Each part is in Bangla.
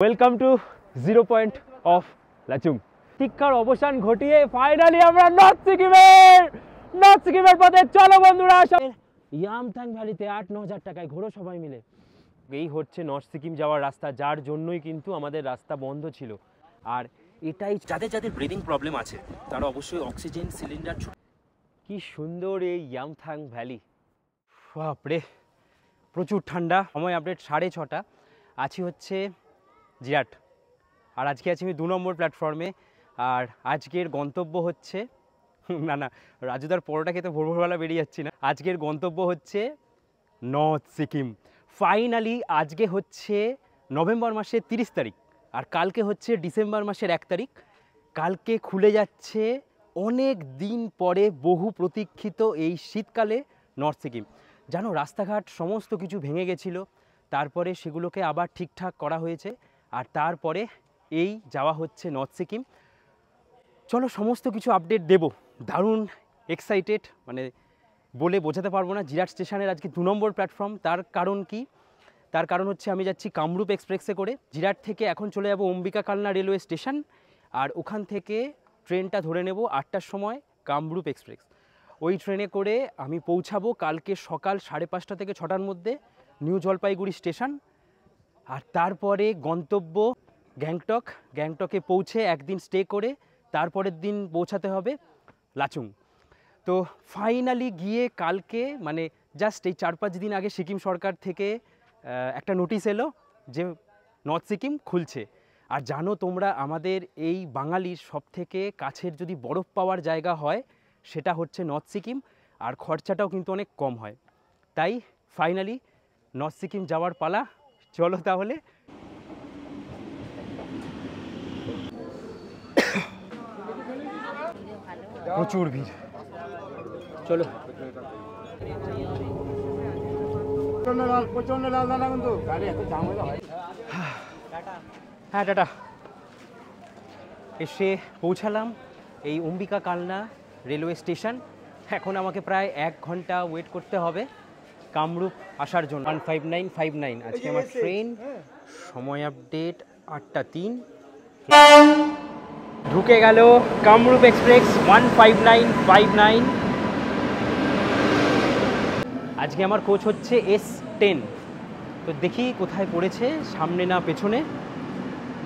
Welcome to zero point of Lachung. শিক্ষার অবসান ঘটিয়ে ফাইনালি আমরা নর্থ সিকিমের পথে চলো বন্ধুরা। ইয়ামথাং ভ্যালিতে ৮-৯ হাজার টাকায় ঘোরো সবাই মিলে। এই হচ্ছে নর্থ সিকিম যাওয়ার রাস্তা, যার জন্যই কিন্তু আমাদের রাস্তা বন্ধ ছিল। আর এটাই যাদের ব্রিদিং প্রবলেম আছে তারা অবশ্যই অক্সিজেন সিলিন্ডার। কি সুন্দর এই ইয়ামথাং ভ্যালি, বাপরে প্রচুর ঠান্ডা। সময় আপডেট 6:30। আছি হচ্ছে জিরাট, আর আজকে আছি আমি 2 নম্বর প্ল্যাটফর্মে। আর আজকের গন্তব্য হচ্ছে না রাজুদার পরোটা খেতে ভোরবেলা বেরিয়ে যাচ্ছি না। আজকের গন্তব্য হচ্ছে নর্থ সিকিম। ফাইনালি আজকে হচ্ছে নভেম্বর মাসের 30 তারিখ আর কালকে হচ্ছে ডিসেম্বর মাসের 1 তারিখ। কালকে খুলে যাচ্ছে অনেক দিন পরে বহু প্রতীক্ষিত এই শীতকালে নর্থ সিকিম। জানো, রাস্তাঘাট সমস্ত কিছু ভেঙে গেছিলো, তারপরে সেগুলোকে আবার ঠিকঠাক করা হয়েছে, আর তারপরে এই যাওয়া হচ্ছে নর্থ সিকিম। চলো সমস্ত কিছু আপডেট দেব। দারুণ এক্সাইটেড, মানে বলে বোঝাতে পারবো না। জিরাট স্টেশনের আজকে 2 নম্বর প্ল্যাটফর্ম। তার কারণ কি? তার কারণ হচ্ছে আমি যাচ্ছি কামরূপ এক্সপ্রেসে করে। জিরাট থেকে এখন চলে যাব অম্বিকা কালনা রেলওয়ে স্টেশন, আর ওখান থেকে ট্রেনটা ধরে নেব 8টার সময় কামরূপ এক্সপ্রেস। ওই ট্রেনে করে আমি পৌঁছাবো কালকে সকাল 5:30 থেকে 6টার মধ্যে নিউ জলপাইগুড়ি স্টেশন। আর তারপরে গন্তব্য গ্যাংটক। গ্যাংটকে পৌঁছে একদিন স্টে করে তারপরের দিন পৌঁছাতে হবে লাচুং। তো ফাইনালি গিয়ে কালকে, মানে জাস্ট এই 4-5 দিন আগে সিকিম সরকার থেকে একটা নোটিশ এলো যে নর্থ সিকিম খুলছে। আর জানো তোমরা, আমাদের এই বাঙালির সবথেকে কাছের যদি বরফ পাওয়ার জায়গা হয় সেটা হচ্ছে নর্থ সিকিম, আর খরচাটাও কিন্তু অনেক কম হয়। তাই ফাইনালি নর্থ সিকিম যাওয়ার পালা। চলো তাহলে। প্রচুর ভিড়, চলো। হ্যাঁ টাটা। এসে পৌঁছালাম এই অম্বিকা কালনা রেলওয়ে স্টেশন। এখন আমাকে প্রায় 1 ঘন্টা ওয়েট করতে হবে কামরূপ আসার জন্য। 15959 আজকে আমার ট্রেন। সময় আপডেট 8:03। ঢুকে গেল কামরূপ এক্সপ্রেস 15959। আজকে আমার কোচ হচ্ছে S10। তো দেখি কোথায় পড়েছে, সামনে না পেছনে।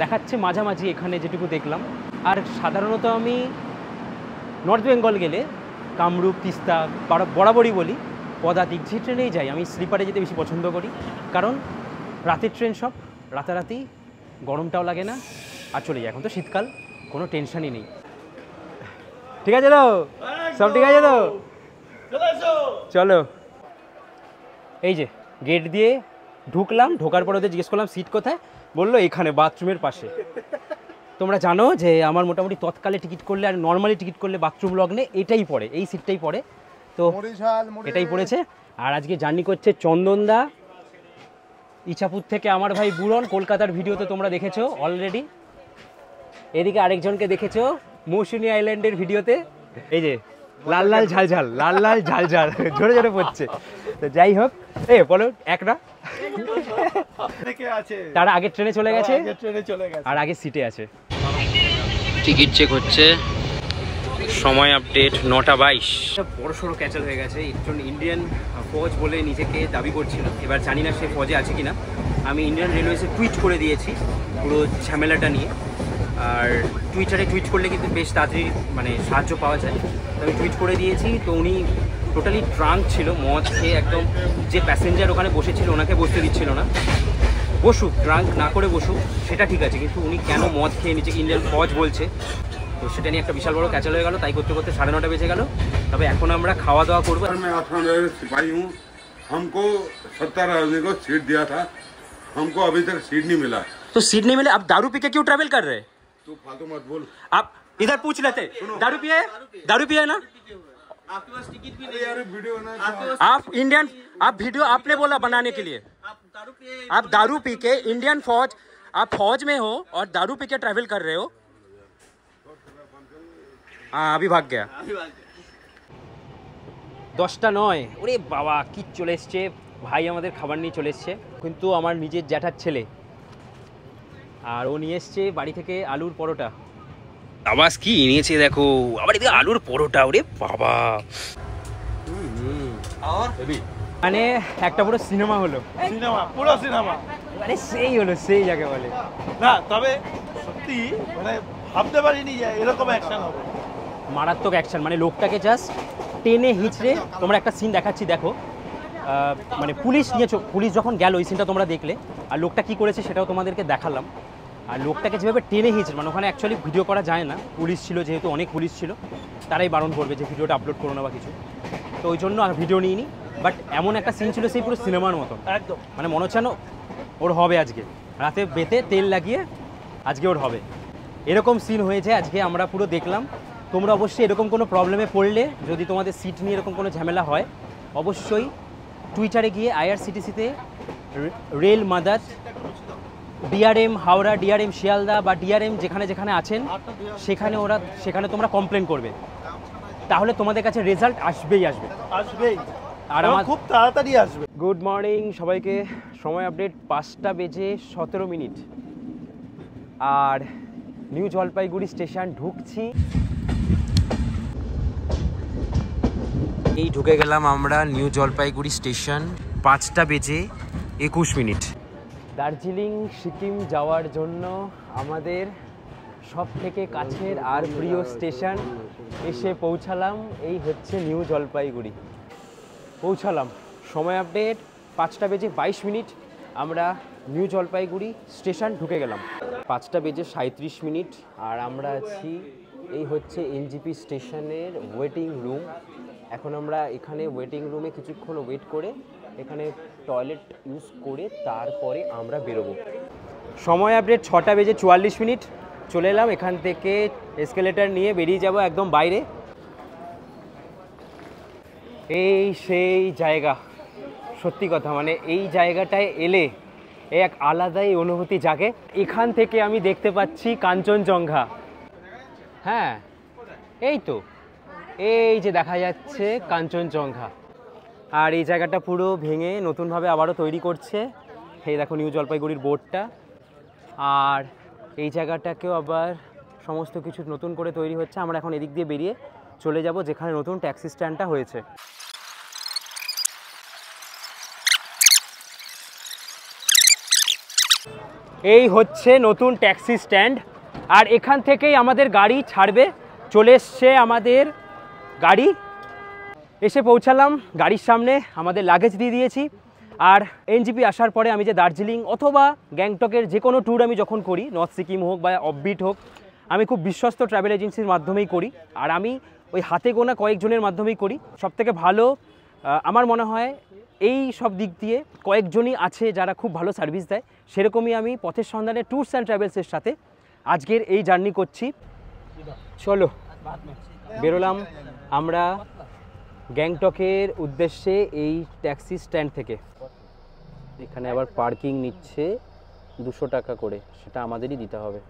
দেখাচ্ছে মাঝামাঝি এখানে যেটুকু দেখলাম। আর সাধারণত আমি নর্থ বেঙ্গল গেলে কামরূপ, তিস্তা বরাবরই বলি পদাতিক যে ট্রেনেই যাই, আমি স্লিপারে যেতে বেশি পছন্দ করি। কারণ রাতের ট্রেন সব রাতারাতি, গরমটাও লাগে না, আর চলে যায়। এখন তো শীতকাল, কোনো টেনশনই নেই। ঠিক আছে তো, সব ঠিক আছে তো, চলো। এই যে গেট দিয়ে ঢুকলাম, ঢোকার পর ওদের জিজ্ঞেস করলাম সিট কোথায়, বললো এখানে বাথরুমের পাশে। তোমরা জানো যে আমার মোটামুটি তৎকালে টিকিট করলে আর নর্মালি টিকিট করলে বাথরুম লগ্নে এটাই পড়ে, এই সিটটাই পড়ে, তো এটাই পড়েছে। আর আজকে জার্নি করছে চন্দনদা ইছাপুর থেকে, আমার ভাই বুড়ন, কলকাতার ভিডিও তো তোমরা দেখেছো অলরেডি। এদিকে আরেকজনকে দেখেছো মৌসুমী আইল্যান্ডের ভিডিওতে। এই যে লাল লাল ঝালঝাল, লাল লাল ঝালঝাল জোরে জোরে পড়ছে। তো যাই হোক, বলো একটা তারা আগের ট্রেনে চলে গেছে, আর আগে সিটে আছে। টিকিট চেক হচ্ছে, সময় আপডেট 9:22। বড় সড়ো ক্যাচাল হয়ে গেছে। একজন ইন্ডিয়ান ফৌজ বলে নিজেকে দাবি করছিল, এবার জানি না সে ফৌজে আছে কিনা। আমি ইন্ডিয়ান রেলওয়েজে টুইট করে দিয়েছি পুরো ঝামেলাটা নিয়ে। আর টুইটারে টুইট করলে কিন্তু বেশ তাড়াতাড়ি মানে সাহায্য পাওয়া যায়। তো আমি টুইট করে দিয়েছি। তো উনি টোটালি ড্রাঙ্ক ছিল, মদ খেয়ে একদম। যে প্যাসেঞ্জার ওখানে বসেছিল ওনাকে বসতে দিচ্ছিল না। বসুক, ড্রাঙ্ক না করে বসুক সেটা ঠিক আছে, কিন্তু উনি কেন মদ খেয়ে নিজেকে ইন্ডিয়ান ফৌজ বলছে, তো সেটা নিয়ে একটা বিশাল বড় ক্যাচাল হয়ে গেল। তাই করতে করতে 9:30 বেজে গেল। তবে এখন আমরা খাওয়া দাওয়া করবো। हमको 70 आदमी को सीट दिया था, हमको अभी तक सीट नहीं मिला। तो सीट नहीं मिले, आप दारू पी के क्यों ट्रैवल कर रहे हैं? तू फालतू मत बोल। आप इधर पूछ लेते, दारू पिए है? दारू पिए है ना? आपके पास टिकट भी नहीं। यार वीडियो ना, आप इंडियन, आप वीडियो आपने बोला बनाने के लिए। आप दारू पी के इंडियन फौज, आप फौज में हो और दारू पी के ट्रैवल कर रहे हो। हाँ अभी भाग गया। 10টা 9। ওরে বাবা কি চলে এসছে ভাই, আমাদের খাবার নিয়ে চলে এসছে। কিন্তু আমার নিজের জ্যাঠার ছেলে আর ও নিয়ে এসছে বাড়ি থেকে আলুর পরোটা। আবাস কি এনেছে দেখো, আবার এদিকে আলুর পরোটা, ওরে বাবা। মানে একটা পুরো সিনেমা হলো, পুরো সিনেমা, মানে সেই হলো, সেই যাকে বলে। না তবে সত্যি মানে ভাবতে পারিনি যে এরকম অ্যাকশন হবে। মারাত্মক অ্যাকশন, মানে লোকটাকে জাস্ট টেনে হিচড়ে, তোমরা একটা সিন দেখাচ্ছি দেখো, মানে পুলিশ যখন গেল ওই সিনটা তোমরা দেখলে, আর লোকটা কি করেছে সেটাও তোমাদেরকে দেখালাম। আর লোকটাকে যেভাবে টেনে হিচড়ে, মানে ওখানে অ্যাকচুয়ালি ভিডিও করা যায় না, পুলিশ ছিল যেহেতু, অনেক পুলিশ ছিল, তারাই বারণ করবে যে ভিডিওটা আপলোড করো না বা কিছু, তো ওই জন্য আর ভিডিও নিইনি। বাট এমন একটা সিন ছিল সেই পুরো সিনেমার মতন, একদম মানে মনে হচ্ছে না ওর হবে আজকে, রাতে বেতে তেল লাগিয়ে আজকে ওর হবে, এরকম সিন হয়েছে আজকে, আমরা পুরো দেখলাম। তোমরা অবশ্যই এরকম কোনো প্রবলেমে পড়লে, যদি তোমাদের সিট নিয়ে এরকম কোনো ঝামেলা হয়, অবশ্যই টুইটারে গিয়ে আইআরসিটিসিতে rail Madad, DRM Howrah, DRM Sealdah বা ডিআরএম যেখানে যেখানে আছেন সেখানে তোমরা কমপ্লেন করবে, তাহলে তোমাদের কাছে রেজাল্ট আসবেই। আর আমার খুব তাড়াতাড়ি আসবে। গুড মর্নিং সবাইকে, সময় আপডেট 5:17। আর নিউ জলপাইগুড়ি স্টেশন ঢুকছি, এই ঢুকে গেলাম আমরা নিউ জলপাইগুড়ি স্টেশন 5:21। দার্জিলিং সিকিম যাওয়ার জন্য আমাদের সব থেকে কাছের আর প্রিয় স্টেশন এসে পৌঁছালাম, এই হচ্ছে নিউ জলপাইগুড়ি। পৌঁছালাম, সময় আপডেট 5:22। আমরা নিউ জলপাইগুড়ি স্টেশন ঢুকে গেলাম 5:37। আর আমরা আছি, এই হচ্ছে এনজিপি স্টেশনের ওয়েটিং রুম। এখন আমরা এখানে ওয়েটিং রুমে কিছুক্ষণ ওয়েট করে, এখানে টয়লেট ইউজ করে তারপরে আমরা বেরোবো। সময় আপডেট 6:44। চলে এলাম, এখান থেকে এসকেলেটার নিয়ে বেরিয়ে যাব একদম বাইরে। এই সেই জায়গা, সত্যি কথা, মানে এই জায়গাটায় এলে এক আলাদাই অনুভূতি জাগে। এখান থেকে আমি দেখতে পাচ্ছি কাঞ্চনজঙ্ঘা। হ্যাঁ এই তো, এই যে দেখা যাচ্ছে কাঞ্চনজঙ্ঘা। আর এই জায়গাটা পুরো ভেঙে নতুনভাবে আবারও তৈরি করছে, এই দেখো নিউ জলপাইগুড়ির বোর্ডটা। আর এই জায়গাটাকেও আবার সমস্ত কিছু নতুন করে তৈরি হচ্ছে। আমরা এখন এদিক দিয়ে বেরিয়ে চলে যাব যেখানে নতুন ট্যাক্সি স্ট্যান্ডটা হয়েছে। এই হচ্ছে নতুন ট্যাক্সি স্ট্যান্ড, আর এখান থেকেই আমাদের গাড়ি ছাড়বে। চলে এসছে আমাদের গাড়ি, এসে পৌঁছালাম গাড়ির সামনে, আমাদের লাগেজ দিয়ে দিয়েছি। আর এনজিপি আসার পরে আমি যে দার্জিলিং অথবা গ্যাংটকের যে কোনো ট্যুর আমি যখন করি, নর্থ সিকিম হোক বা অফবিট হোক, আমি খুব বিশ্বস্ত ট্রাভেল এজেন্সির মাধ্যমেই করি। আর আমি ওই হাতে গোনা কয়েকজনের মাধ্যমেই করি। সবথেকে ভালো আমার মনে হয় এই সব দিক দিয়ে কয়েকজনই আছে যারা খুব ভালো সার্ভিস দেয়। সেরকমই আমি পথের সন্ধানে ট্যুরস অ্যান্ড ট্রাভেলসের সাথে আজকের এই জার্নি করছি। চলো বেরোলাম আমরা গ্যাংটকের উদ্দেশ্যে এই ট্যাক্সি স্ট্যান্ড থেকে। এখানে আবার পার্কিং নিচ্ছে 200 টাকা করে, সেটা আমাদেরই দিতে হবে।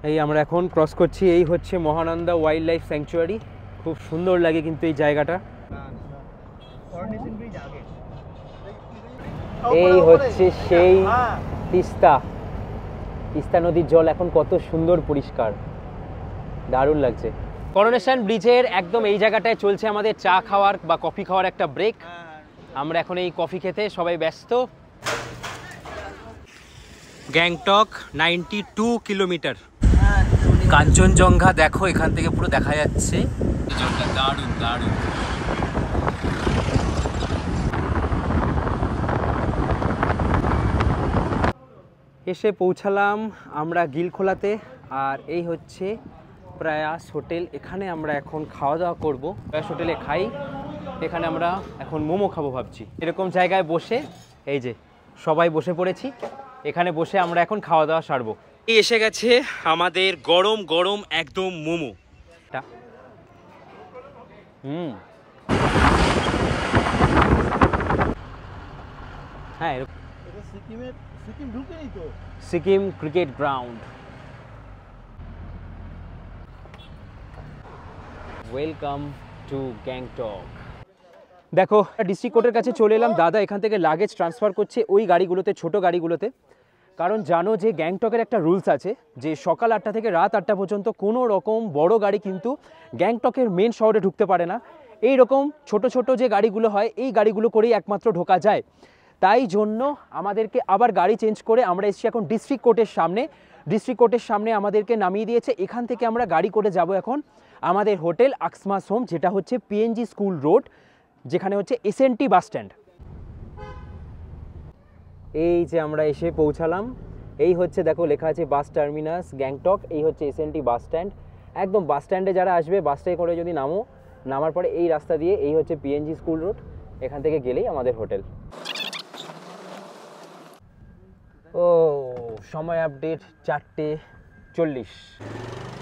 এই আমরা এখন ক্রস করছি, এই হচ্ছে মহানন্দা ওয়াইল্ড লাইফ স্যাংচুয়ারি। খুব সুন্দর লাগে কিন্তু এই জায়গাটা। এই হচ্ছে সেই তিস্তা নদীর জল এখন কত সুন্দর পরিষ্কার, দারুণ লাগছে। করোনেশন ব্রিজের একদম এই জায়গাটায় চলছে আমাদের চা খাওয়ার বা কফি খাওয়ার একটা ব্রেক। আমরা এখন এই কফি খেতে সবাই ব্যস্ত। গ্যাংটক 92 কিলোমিটার। কাঞ্চনজঙ্ঘা দেখো এখান থেকে পুরো দেখা যাচ্ছে, দারুণ দারুণ। এসে পৌঁছালাম আমরা গিলখোলাতে। আর এই হচ্ছে প্রয়াস হোটেল, এখানে আমরা এখন খাওয়া দাওয়া করবো। প্রয়াস হোটেলে খাই, এখানে আমরা এখন মোমো খাবো ভাবছি। এরকম জায়গায় বসে, এই যে সবাই বসে পড়েছি, এখানে বসে আমরা এখন খাওয়া দাওয়া সারবো। এই এসে গেছে আমাদের গরম গরম একদম মোমো। হ্যাঁ Sikkim cricket ground. Welcome to Gangtok. দেখো ডিস্ট্রিক্ট কোর্টের কাছে চলে এলাম। দাদা এখান থেকে লাগেজ ট্রান্সফার করছে ওই গাড়িগুলোতে, ছোট গাড়িগুলোতে। কারণ জানো যে গ্যাংটকের একটা রুলস আছে যে সকাল 8টা থেকে রাত 8টা পর্যন্ত কোনো রকম বড় গাড়ি কিন্তু গ্যাংটকের মেন শহরে ঢুকতে পারে না। এই রকম ছোট ছোট যে গাড়িগুলো হয় এই গাড়িগুলো করেই একমাত্র ঢোকা যায়। তাই জন্য আমাদেরকে আবার গাড়ি চেঞ্জ করে আমরা এসেছি এখন ডিস্ট্রিক্ট কোর্টের সামনে। ডিস্ট্রিক্ট কোর্টের সামনে আমাদেরকে নামিয়ে দিয়েছে। এখান থেকে আমরা গাড়ি করে যাব এখন আমাদের হোটেল আক্সমাস হোম, যেটা হচ্ছে পিএনজি স্কুল রোড, যেখানে হচ্ছে এসএনটি বাস স্ট্যান্ড। এই যে আমরা এসে পৌঁছালাম। এই হচ্ছে দেখো লেখা আছে বাস টার্মিনাস গ্যাংটক। এই হচ্ছে এসএনটি বাস স্ট্যান্ড। একদম বাস স্ট্যান্ডে যারা আসবে বাসটাই করে যদি নামো, নামার পরে এই রাস্তা দিয়ে এই হচ্ছে পিএনজি স্কুল রোড, এখান থেকে গেলেই আমাদের হোটেল। ও সময় আপডেট 4:40।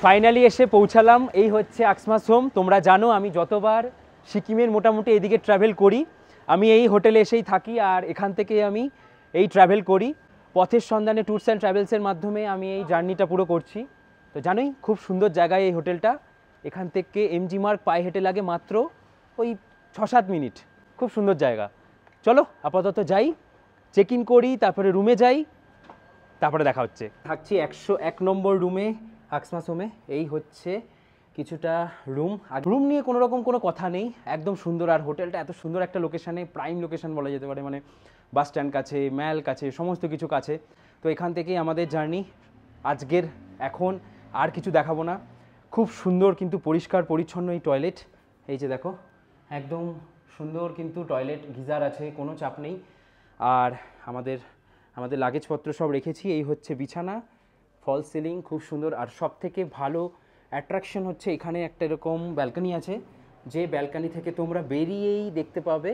ফাইনালি এসে পৌঁছালাম। এই হচ্ছে আক্সমাস হোম। তোমরা জানো আমি যতবার সিকিমের মোটামুটি এদিকে ট্রাভেল করি আমি এই হোটেলে এসেই থাকি, আর এখান থেকে আমি এই ট্রাভেল করি পথের সন্ধানে ট্যুরস অ্যান্ড ট্রাভেলসের মাধ্যমে আমি এই জার্নিটা পুরো করছি। তো জানোই খুব সুন্দর জায়গায় এই হোটেলটা। এখান থেকে এমজি মার্গ পায়ে হেঁটে লাগে মাত্র ওই 6-7 মিনিট। খুব সুন্দর জায়গা। চলো আপাতত যাই, চেক ইন করি, তারপরে রুমে যাই, তারপরে দেখা হচ্ছে। থাকছি 101 নম্বর রুমে আক্সমাস হোমে। এই হচ্ছে কিছুটা রুম। আর রুম নিয়ে কোনো রকম কোনো কথা নেই, একদম সুন্দর। আর হোটেলটা এত সুন্দর একটা লোকেশানে, প্রাইম লোকেশান বলা যেতে পারে, মানে বাস স্ট্যান্ড কাছে, ম্যাল কাছে, সমস্ত কিছু কাছে। তো এখান থেকেই আমাদের জার্নি আজকের। এখন আর কিছু দেখাবো না। খুব সুন্দর কিন্তু পরিষ্কার পরিচ্ছন্ন এই টয়লেট। এই যে দেখো একদম সুন্দর কিন্তু টয়লেট, গিজার আছে, কোনো চাপ নেই। আর আমাদের লাগেজপত্র সব রেখেছি। এই হচ্ছে বিছানা, ফল সিলিং খুব সুন্দর। আর সব থেকে ভালো অ্যাট্রাকশন হচ্ছে এখানে একটা এরকম ব্যালকনি আছে, যে ব্যালকনি থেকে তোমরা বেরিয়েই দেখতে পাবে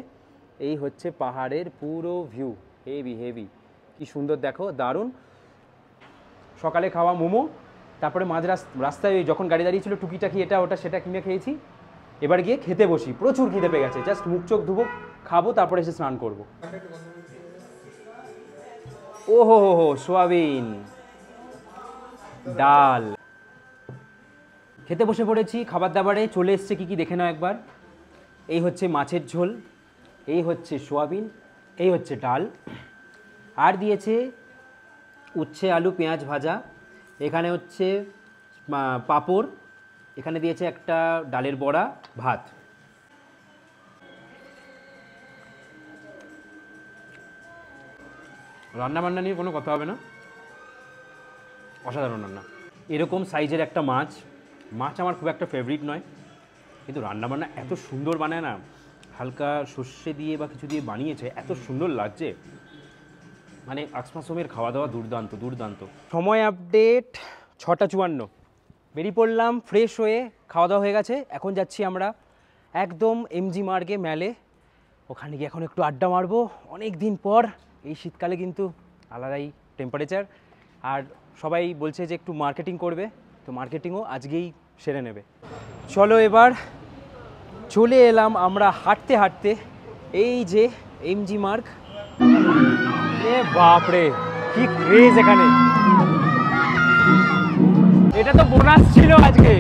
এই হচ্ছে পাহাড়ের পুরো ভিউ। হেভি হেভি, কি সুন্দর দেখো, দারুণ। সকালে খাওয়া মোমো, তারপরে মাঝ রাস্তায় যখন গাড়ি দাঁড়িয়েছিল টুকিটাকি এটা ওটা সেটা কিনে খেয়েছি। এবার গিয়ে খেতে বসি, প্রচুর খিদে পেয়ে গেছে। জাস্ট মুখ চোখ ধুবো, খাবো, তারপরে এসে স্নান করবো। ও হো হো হো, সোয়াবিন ডাল। খেতে বসে পড়েছি। খাবার দাবারে চলে এসছে কি কি দেখে নাও একবার। এই হচ্ছে মাছের ঝোল, এই হচ্ছে সোয়াবিন, এই হচ্ছে ডাল, আর দিয়েছে উচ্ছে আলু পেঁয়াজ ভাজা, এখানে হচ্ছে পাঁপড়, এখানে দিয়েছে একটা ডালের বড়া, ভাত। রান্নাবান্না নিয়ে কোনো কথা হবে না, অসাধারণ রান্না। এরকম সাইজের একটা মাছ আমার খুব একটা ফেভারিট নয়, কিন্তু রান্নাবান্না এত সুন্দর বানায় না, হালকা সর্ষে দিয়ে বা কিছু দিয়ে বানিয়েছে, এত সুন্দর লাগছে। মানে আক্সমাস হোমের খাওয়া দাওয়া দুর্দান্ত দুর্দান্ত। সময় আপডেট 6:54। বেরিয়ে পড়লাম ফ্রেশ হয়ে, খাওয়া দাওয়া হয়ে গেছে। এখন যাচ্ছি আমরা একদম এমজি মার্গে ম্যালে। ওখানে গিয়ে এখন একটু আড্ডা মারবো। অনেক দিন পর, এই শীতকালে কিন্তু আলাদাই টেম্পারেচার। আর সবাই বলছে যে একটু মার্কেটিং করবে, তো মার্কেটিংও আজকেই সেরে নেবে। চলো এবার চলে এলাম আমরা হাঁটতে হাঁটতে এই যে এমজি মার্গ। এ বাপরে কি ক্রেজ এখানে! এটা তো বোনাস ছিল আজকে।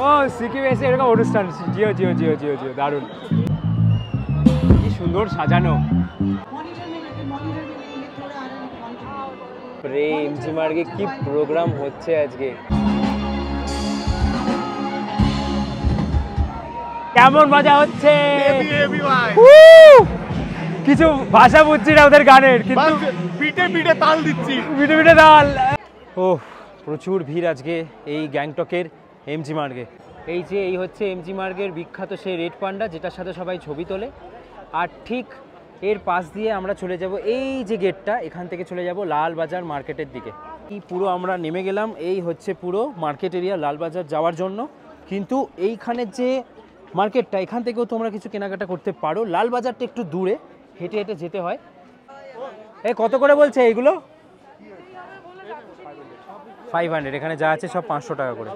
ও সিকিম এসে এরকম অনুষ্ঠান, জিও জিও জিও জিও জিও, দারুণ, কি সুন্দর সাজানো। এমজি মার্গে কি প্রোগ্রাম হচ্ছে আজকে, কেমন মজা হচ্ছে! কিছু ভাষা বুঝছি না ওদের গানের, কিন্তু পিঠে পিঠে তাল দিচ্ছি, পিঠে পিঠে তাল। ও প্রচুর ভিড় আজকে এই গ্যাংটকের এমজি মার্গে। এই হচ্ছে এমজি মার্গের বিখ্যাত সেই রেড পান্ডা, যেটার সাথে সবাই ছবি তোলে। আর ঠিক এর পাশ দিয়ে আমরা চলে যাব, এই যে গেটটা, এখান থেকে চলে যাব লালবাজার মার্কেটের দিকে। এই পুরো আমরা নেমে গেলাম, এই হচ্ছে পুরো মার্কেট এরিয়া লালবাজার যাওয়ার জন্য। কিন্তু এইখানের যে মার্কেটটা, এখান থেকেও তোমরা কিছু কেনাকাটা করতে পারো। লালবাজারটা একটু দূরে, হেঁটে হেঁটে যেতে হয়। কত করে বলছে এইগুলো? 500। এখানে যা আছে সব 500 টাকা করে।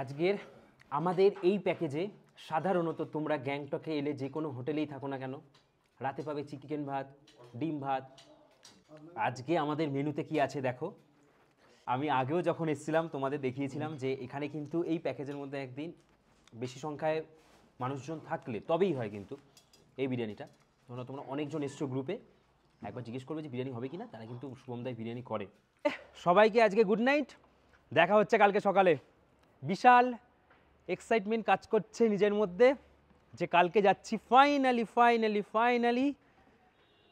আজকের আমাদের এই প্যাকেজে সাধারণত তোমরা গ্যাংটকে এলে যে কোনো হোটেলেই থাকো না কেন, রাতে পাবে চিকেন ভাত, ডিম ভাত। আজকে আমাদের মেনুতে কি আছে দেখো। আমি আগেও যখন এসেছিলাম তোমাদের দেখিয়েছিলাম যে এখানে কিন্তু এই প্যাকেজের মধ্যে একদিন বেশি সংখ্যায় মানুষজন থাকলে তবেই হয় কিন্তু এই বিরিয়ানিটা। তোমরা অনেকজন এসছো গ্রুপে, একবার জিজ্ঞেস করবে যে বিরিয়ানি হবে কিনা, তারা কিন্তু শুভমদাই বিরিয়ানি করে। সবাইকে আজকে গুড নাইট, দেখা হচ্ছে কালকে সকালে। বিশাল এক্সাইটমেন্ট কাজ করছে নিজের মধ্যে যে কালকে যাচ্ছি ফাইনালি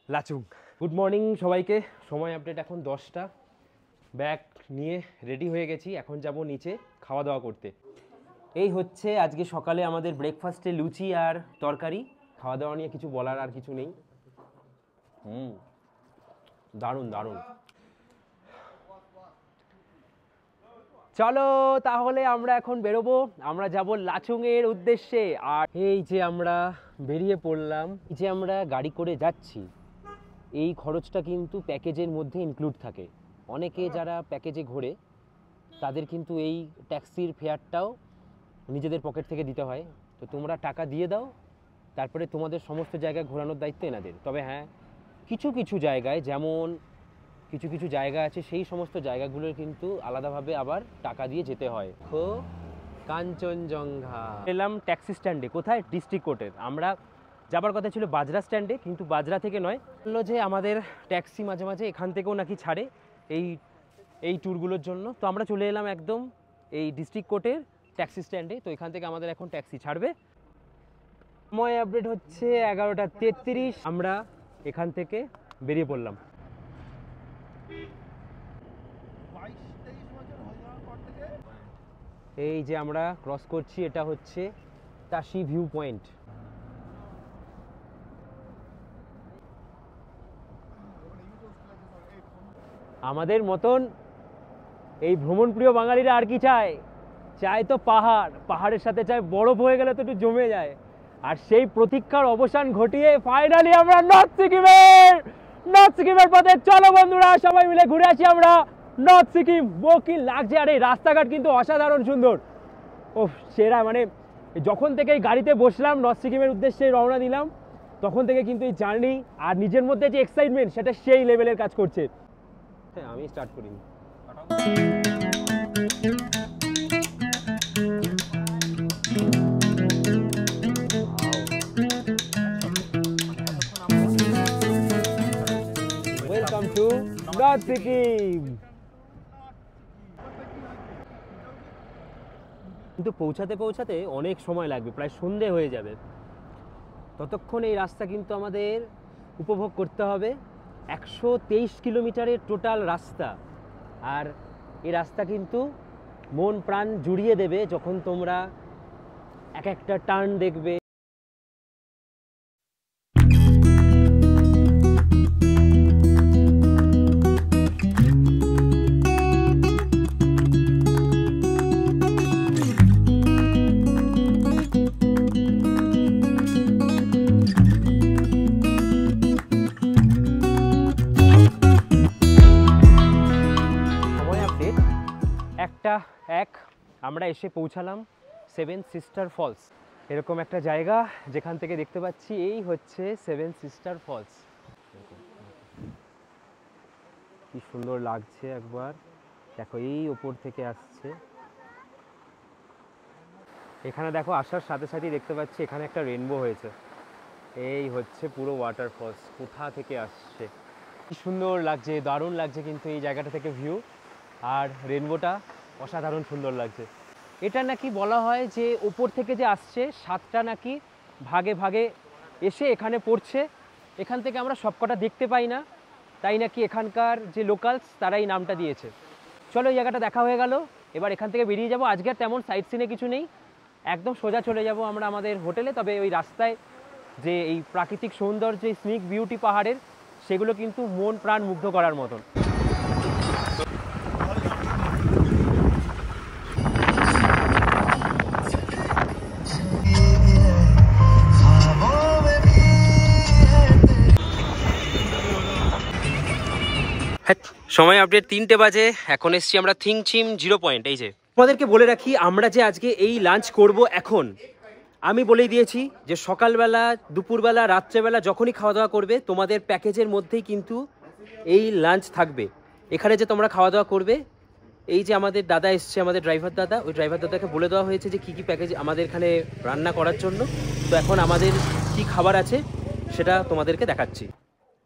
লাচুং। গুড মর্নিং সবাইকে, সময় আপডেট এখন 10টা, ব্যাগ নিয়ে রেডি হয়ে গেছি, এখন যাব নিচে খাওয়া দাওয়া করতে। এই হচ্ছে আজকে সকালে আমাদের ব্রেকফাস্টে লুচি আর তরকারি। খাওয়া দাওয়া নিয়ে কিছু বলার আর কিছু নেই, দারুণ। চলো তাহলে আমরা এখন বেরোবো, আমরা যাব লাচুংয়ের উদ্দেশ্যে। আর এই যে আমরা বেরিয়ে পড়লাম, এই যে আমরা গাড়ি করে যাচ্ছি, এই খরচটা কিন্তু প্যাকেজের মধ্যে ইনক্লুড থাকে। অনেকে যারা প্যাকেজে ঘোরে তাদের কিন্তু এই ট্যাক্সির ফেয়ারটাও নিজেদের পকেট থেকে দিতে হয়। তো তোমরা টাকা দিয়ে দাও, তারপরে তোমাদের সমস্ত জায়গায় ঘোরানোর দায়িত্ব এনাদের। তবে হ্যাঁ, কিছু জায়গায়, যেমন কিছু জায়গা আছে সেই সমস্ত জায়গাগুলোর কিন্তু আলাদাভাবে আবার টাকা দিয়ে যেতে হয়। কাঞ্চনজঙ্ঘা এলাম ট্যাক্সি স্ট্যান্ডে, কোথায়? ডিস্ট্রিক্ট কোর্টের। আমরা যাবার কথা ছিল বাজরা স্ট্যান্ডে, কিন্তু বাজরা থেকে নয়, বললো যে আমাদের ট্যাক্সি মাঝে মাঝে এখান থেকেও নাকি ছাড়ে এই ট্যুরগুলোর জন্য। তো আমরা চলে এলাম একদম এই ডিস্ট্রিক্ট কোর্টের ট্যাক্সি স্ট্যান্ডে। তো এখান থেকে আমাদের এখন ট্যাক্সি ছাড়বে। সময় আপডেট হচ্ছে 11টা 33, আমরা এখান থেকে বেরিয়ে পড়লাম। এই যে আমরা ক্রস করছি, এটা হচ্ছে তাশি ভিউ পয়েন্ট। আমাদের মতন এই ভ্রমণপ্রিয় বাঙালিরা আর কি চায়? চায় তো পাহাড়ের সাথে চায় বরফ হয়ে গেলে তো একটু জমে যায়। আর সেই প্রতীক্ষার অবসান ঘটিয়ে ফাইনালি আমরা নর্থ সিকিমের পথে। চলো বন্ধুরা, সবাই মিলে ঘুরে আসি আমরা নর্থ সিকিম। কি লাগছে! আর এই রাস্তাঘাট কিন্তু অসাধারণ সুন্দর। ও সেরা, মানে যখন থেকে এই গাড়িতে বসলাম নর্থ সিকিমের উদ্দেশ্যে রওনা দিলাম, তখন থেকে কিন্তু এই জার্নি আর নিজের মধ্যে যে এক্সাইটমেন্ট, সেটা সেই লেভেলের কাজ করছে। হ্যাঁ, আমি স্টার্ট করিনি। Welcome to north Sikkim. কিন্তু পৌঁছাতে অনেক সময় লাগবে, প্রায় সন্ধে হয়ে যাবে। ততক্ষণ এই রাস্তা কিন্তু আমাদের উপভোগ করতে হবে। 123 কিলোমিটারের টোটাল রাস্তা। আর এই রাস্তা কিন্তু মন প্রাণ জুড়িয়ে দেবে যখন তোমরা এক একটা টার্ন দেখবে। আমরা এসে পৌঁছালাম 7 সিস্টার ফলস। এরকম একটা জায়গা যেখান থেকে দেখতে পাচ্ছি এই হচ্ছে 7 সিস্টার ফলস। কি সুন্দর লাগছে, একবার দেখো, এই ওপর থেকে আসছে। এখানে দেখো, আসার সাথে সাথেই দেখতে পাচ্ছি এখানে একটা রেনবো হয়েছে। এই হচ্ছে পুরো ওয়াটারফলস, কোথা থেকে আসছে। কি সুন্দর লাগছে, দারুণ লাগছে কিন্তু এই জায়গাটা থেকে ভিউ। আর রেনবোটা অসাধারণ সুন্দর লাগছে। এটা নাকি বলা হয় যে ওপর থেকে যে আসছে 7টা নাকি ভাগে এসে এখানে পড়ছে। এখান থেকে আমরা সবকটা দেখতে পাই না, তাই নাকি এখানকার যে লোকালস তারা এই নামটা দিয়েছে। চলো, এই জায়গাটা দেখা হয়ে গেল, এবার এখান থেকে বেরিয়ে যাব। আজকে তেমন সাইট সিনে কিছু নেই, একদম সোজা চলে যাব আমরা আমাদের হোটেলে। তবে ওই রাস্তায় যে এই প্রাকৃতিক সৌন্দর্য, স্নিক বিউটি পাহাড়ের, সেগুলো কিন্তু মন প্রাণ মুগ্ধ করার মতন। সময় আপডেট 3টে বাজে, এখন এসছি আমরা থিংচিম 0 পয়েন্ট। এই যে তোমাদেরকে বলে রাখি, আমরা যে আজকে এই লাঞ্চ করব, এখন আমি বলেই দিয়েছি যে সকালবেলা, দুপুরবেলা, রাত্রেবেলা যখনই খাওয়া দাওয়া করবে, তোমাদের প্যাকেজের মধ্যেই কিন্তু এই লাঞ্চ থাকবে। এখানে যে তোমরা খাওয়া দাওয়া করবে এই যে আমাদের দাদা এসছে, আমাদের ড্রাইভার দাদা, ওই ড্রাইভার দাদাকে বলে দেওয়া হয়েছে যে কী কী প্যাকেজ আমাদের এখানে রান্না করার জন্য। তো এখন আমাদের কি খাবার আছে সেটা তোমাদেরকে দেখাচ্ছি।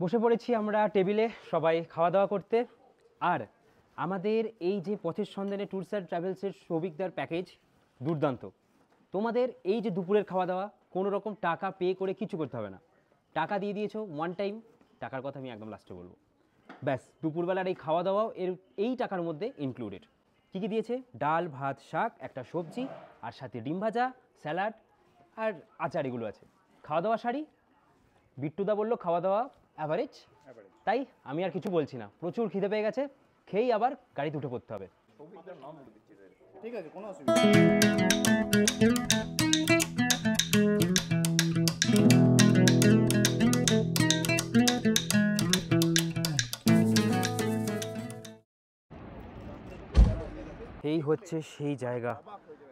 বসে পড়েছি আমরা টেবিলে সবাই খাওয়া দাওয়া করতে। আর আমাদের এই যে পথের সন্ধানে ট্যুরস অ্যান্ড ট্রাভেলসের সৌভিকদার প্যাকেজ দুর্দান্ত। তোমাদের এই যে দুপুরের খাওয়া দাওয়া কোনো রকম টাকা পে করে কিছু করতে হবে না, টাকা দিয়ে দিয়েছো ওয়ান টাইম, টাকার কথা আমি একদম লাস্টে বলবো। ব্যাস দুপুরবেলার এই খাওয়া দাওয়াও এই টাকার মধ্যে ইনক্লুডেড। কী কী দিয়েছে? ডাল, ভাত, শাক, একটা সবজি, আর সাথে ডিম ভাজা, স্যালাড আর আচার, এগুলো আছে। খাওয়া দাওয়া সারি, বিট্টুদা বললো খাওয়া দাওয়া অ্যাভারেজ, তাই আমি আর কিছু বলছি না। প্রচুর খিদে পেয়ে গেছে, খেয়েই আবার গাড়িতে উঠে পড়তে হবে। ঠিক আছে, কোনো অসুবিধা নেই। এই হচ্ছে সেই জায়গা।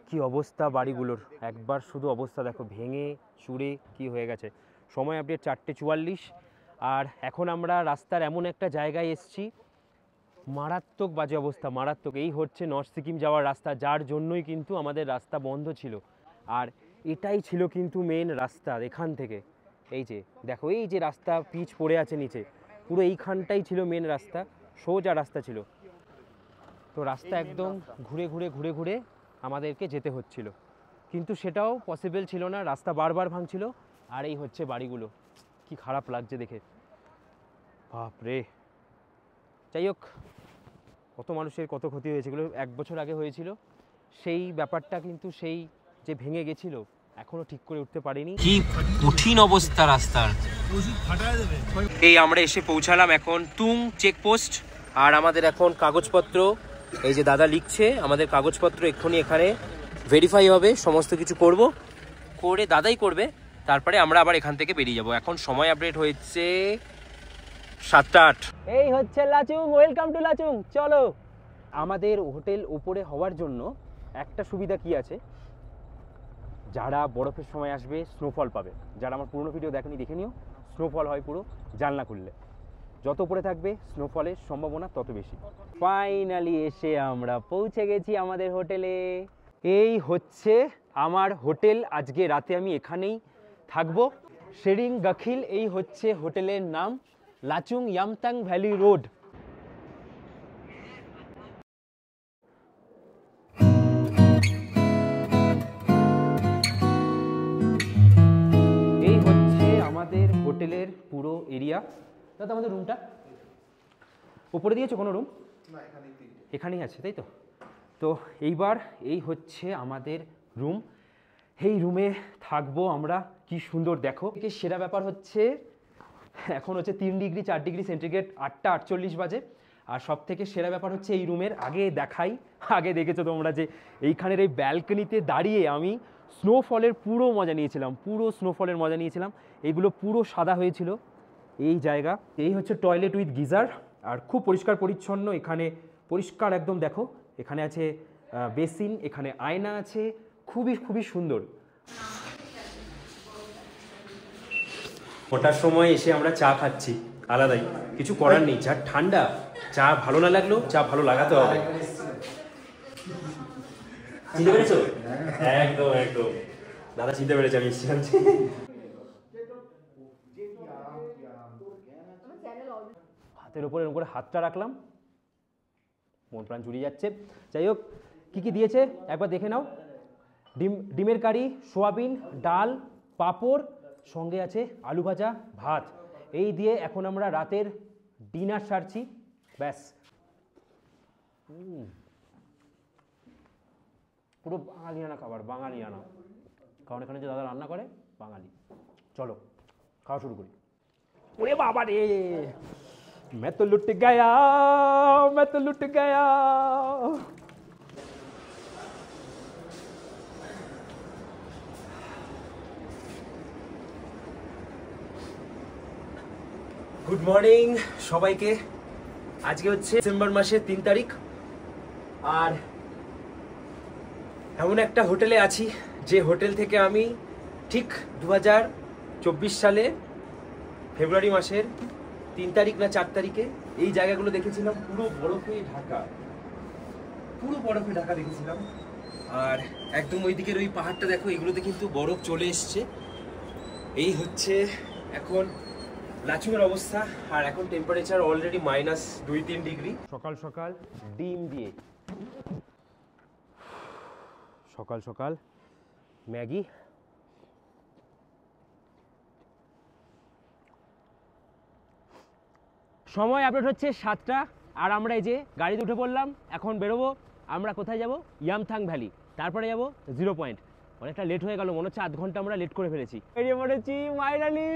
কি অবস্থা বাড়িগুলোর, একবার শুধু অবস্থা দেখো, ভেঙে চুরে কি হয়ে গেছে। সময় আপডেট 4:44, আর এখন আমরা রাস্তার এমন একটা জায়গায় এসছি, মারাত্মক বাজে অবস্থা, মারাত্মক। এই হচ্ছে নর্থ সিকিম যাওয়ার রাস্তা, যার জন্যই কিন্তু আমাদের রাস্তা বন্ধ ছিল। আর এটাই ছিল কিন্তু মেন রাস্তা। এখান থেকে এই যে দেখো, এই যে রাস্তা পিচ পড়ে আছে নিচে, পুরো এইখানটাই ছিল মেন রাস্তা, সোজা রাস্তা ছিল। তো রাস্তা একদম ঘুরে ঘুরে ঘুরে ঘুরে আমাদেরকে যেতে হচ্ছিল, কিন্তু সেটাও পসিবল ছিল না, রাস্তা বারবার ভাঙছিল। আর এই হচ্ছে বাড়িগুলো, কি খারাপ লাগছে দেখে, বাপরে। যাই হোক, কত মানুষের কত ক্ষতি হয়েছে, এগুলো 1 বছর আগে হয়েছিল। সেই ব্যাপারটা কিন্তু সেই যে ভেঙে গেছিল এখনো ঠিক করে উঠতে পারিনি। কি কঠিন অবস্থা রাস্তার, এই আমরা এসে পৌঁছালাম এখন তুং চেকপোস্ট। আর আমাদের এখন কাগজপত্র, এই যে দাদা লিখছে, আমাদের কাগজপত্র এক্ষুনি এখানে ভেরিফাই হবে, সমস্ত কিছু করে দাদাই করবে, তারপরে আমরা আবার এখান থেকে বেরিয়ে যাব। এখন সময় আপডেট হয়েছে 7:08। এই হচ্ছে লাচুং, ওয়েলকাম টু লাচুং। চলো, আমাদের হোটেল উপরে হওয়ার জন্য একটা সুবিধা কি আছে, যারা বরফের সময় আসবে স্নোফল পাবে। যারা আমার পুরনো ভিডিও দেখেনি দেখে নিও, স্নোফল হয় পুরো জানলা খুললে, যত উপরে থাকবে স্নোফলের সম্ভাবনা তত বেশি। ফাইনালি এসে আমরা পৌঁছে গেছি আমাদের হোটেলে। এই হচ্ছে আমার হোটেল, আজকে রাতে আমি এখানেই থাকবো, শেরিং গাখিল এই হচ্ছে হোটেলের নাম, লাচুং ইয়ামথাং ভ্যালি রোড। এই হচ্ছে আমাদের হোটেলের পুরো এরিয়া। দাদা আমাদের রুমটা উপরে দিয়েছো কোনো রুম? না, এখানেই আছে, তাই তো? তো এইবার এই হচ্ছে আমাদের রুম, এই রুমে থাকবো আমরা। কি সুন্দর দেখো, সেরা ব্যাপার হচ্ছে এখন হচ্ছে 3 ডিগ্রি 4 ডিগ্রি সেন্টিগ্রেড, 8:48 বাজে। আর সব থেকে সেরা ব্যাপার হচ্ছে এই রুমের আগে দেখেছো তোমরা যে এইখানের এই ব্যালকনিতে দাঁড়িয়ে আমি স্নোফলের পুরো মজা নিয়েছিলাম। এইগুলো পুরো সাদা হয়েছিল এই জায়গা। এই হচ্ছে টয়লেট উইথ গিজার, আর খুব পরিষ্কার পরিচ্ছন্ন, এখানে পরিষ্কার একদম। দেখো এখানে আছে বেসিন, এখানে আয়না আছে, খুবই সুন্দর। ওটার সময় এসে আমরা চা খাচ্ছি, আলাদাই, কিছু করার নেই। যা ঠান্ডা, চা ভালো না লাগলেও চা ভালো লাগাতে হবে। চিনতে পেরেছো? একদম দাদা চিনতে পেরেছে আমি এসেছি। হাতের উপরে এরকম করে হাতটা রাখলাম, মন প্রাণ জুড়িয়ে যাচ্ছে। যাই হোক, কী কী দিয়েছে একবার দেখে নাও। ডিমের কারি, সোয়াবিন, ডাল, পাঁপড়, সঙ্গে আছে আলু ভাজা, ভাত। এই দিয়ে এখন আমরা রাতের ডিনার সারছি। ব্যাস, পুরো বাঙালিয়ানা খাবার, বাঙালিয়ানা। কারণ এখানে যে দাদা রান্না করে বাঙালি। চলো খাওয়া শুরু করি। ওরে বাবা রে, मैं तो लुट गया। গুড মর্নিং সবাইকে। আজকে হচ্ছে ডিসেম্বর মাসের 3 তারিখ, আর এমন একটা হোটেলে আছি যে হোটেল থেকে আমি ঠিক 2024 সালে ফেব্রুয়ারি মাসের 3 তারিখ না 4 তারিখে এই জায়গাগুলো দেখেছিলাম, পুরো বরফে ঢাকা। পুরো বরফে ঢাকা দেখেছিলাম। আর একদম ওই দিকের ওই পাহাড়টা দেখো, এগুলোতে কিন্তু বরফ চলে এসছে। এই হচ্ছে এখন লাচুংয়ের অবস্থা। আর এখন টেম্পারেচার অলরেডি -2-3 ডিগ্রি। সকাল সকাল ডিম দিয়ে, সকাল সকাল ম্যাগি। সময় আপডেট হচ্ছে 7টা, আর আমরা এই যে গাড়িতে উঠে পড়লাম। এখন বেরোবো। আমরা কোথায় যাব? ইয়ামথাং ভ্যালি, তারপরে যাব 0 পয়েন্ট। অনেকটা লেট হয়ে গেল, মনে হচ্ছে আধ ঘন্টা আমরা লেট করে ফেলেছি। বেরিয়ে পড়েছি ফাইনালি।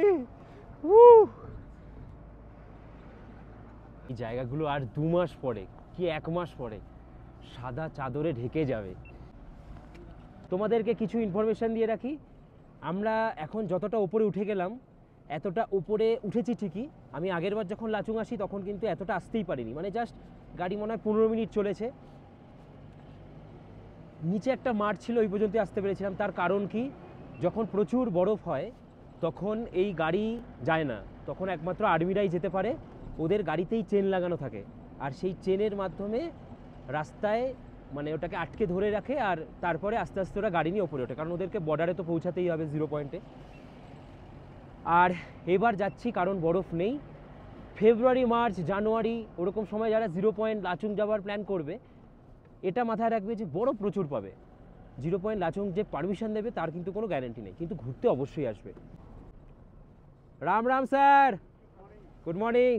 এই জায়গাগুলো আর 2 মাস পরে কি 1 মাস পরে সাদা চাদরে ঢেকে যাবে। তোমাদেরকে কিছু ইনফরমেশন দিয়ে রাখি। আমরা এখন যতটা উপরে উঠে গেলাম, এতটা উপরে উঠেছি ঠিকই। আমি আগের বার যখন লাচুং আসি তখন কিন্তু এতটা আসতেই পারিনি, মানে জাস্ট গাড়ি মনে হয় 15 মিনিট চলেছে। নিচে একটা মাঠ ছিল, ওই পর্যন্ত আসতে পেরেছিলাম। তার কারণ কি, যখন প্রচুর বরফ হয় তখন এই গাড়ি যায় না, তখন একমাত্র আর্মিরাই যেতে পারে। ওদের গাড়িতেই চেন লাগানো থাকে, আর সেই চেনের মাধ্যমে রাস্তায় মানে ওটাকে আটকে ধরে রাখে, আর তারপরে আস্তে আস্তে ওরা গাড়ি নিয়ে ওপরে ওঠে, কারণ ওদেরকে বর্ডারে তো পৌঁছাতেই হবে 0 পয়েন্টে। আর এবার যাচ্ছি কারণ বরফ নেই। ফেব্রুয়ারি, মার্চ, জানুয়ারি ওরকম সময় যারা 0 পয়েন্ট লাচুং যাওয়ার প্ল্যান করবে, এটা মাথায় রাখবে যে বরফ প্রচুর পাবে। 0 পয়েন্ট লাচুং যে পারমিশন দেবে তার কিন্তু কোনো গ্যারেন্টি নেই, কিন্তু ঘুরতে অবশ্যই আসবে। Ram Ram sir, good morning.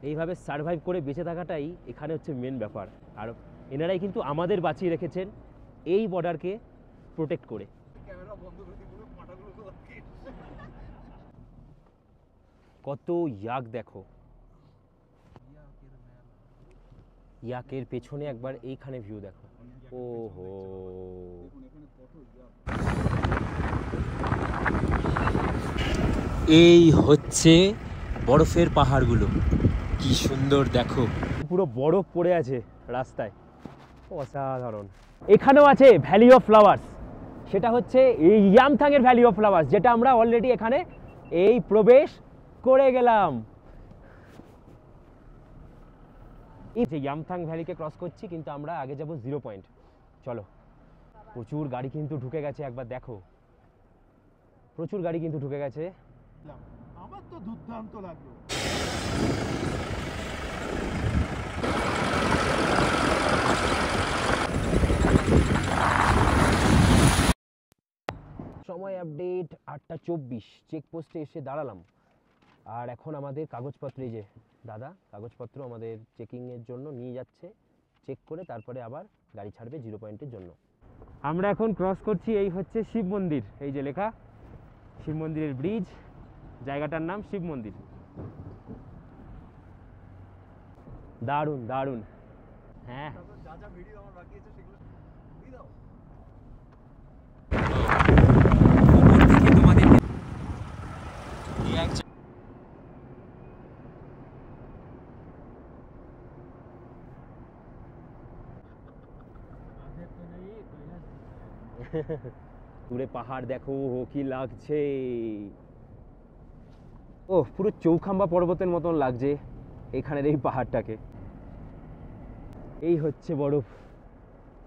এইভাবে সারভাইভ করে বেঁচে থাকাটাই এখানে হচ্ছে মেন ব্যাপার। আর এনারাই কিন্তু আমাদের বাঁচিয়ে রেখেছেন এই বর্ডারকে প্রোটেক্ট করে। কত ইয়াক দেখো, ইয়াকের পেছনে একবার এইখানে ভিউ দেখো। ওহো, এই হচ্ছে বরফের পাহাড়গুলো, কি সুন্দর দেখো, পুরো বরফ পড়ে আছে রাস্তায়, অসাধারণ। এখানেও আছে ভ্যালি অফ ফ্লাওয়ার্স, সেটা হচ্ছে এই ইয়ামথাং এর ভ্যালি অফ ফ্লাওয়ার্স, যেটা আমরা অলরেডি এখানে এই প্রবেশ করে গেলাম। এই যে ইয়ামথাং ভ্যালিকে ক্রস করছি, কিন্তু আমরা আগে যাব 0 পয়েন্ট। চলো, প্রচুর গাড়ি কিন্তু ঢুকে গেছে, একবার দেখো, প্রচুর গাড়ি কিন্তু ঢুকে গেছে। আমার তো দুর্দান্ত লাগলো। সময় আপডেট 8টা 24, চেকপোস্টে এসে দাঁড়ালাম। আর এখন আমাদের কাগজপত্র, এই যে দাদা কাগজপত্র আমাদের চেকিংয়ের জন্য নিয়ে যাচ্ছে, চেক করে তারপরে আবার গাড়ি ছাড়বে 0 পয়েন্টের জন্য। আমরা এখন ক্রস করছি, এই হচ্ছে শিব মন্দির, এই যে লেখা শিব মন্দিরের ব্রিজ, জায়গাটার নাম শিব মন্দির। দারুণ দারুণ। হ্যাঁ, যা যা ভিডিও আমার বাকি আছে সেগুলো দিয়ে দাও। দূরে পাহাড় দেখো কি লাগছে, ও পুরো চৌখাম্বা পর্বতের মতন লাগছে এখানের এই পাহাড়টাকে। এই হচ্ছে বরফ,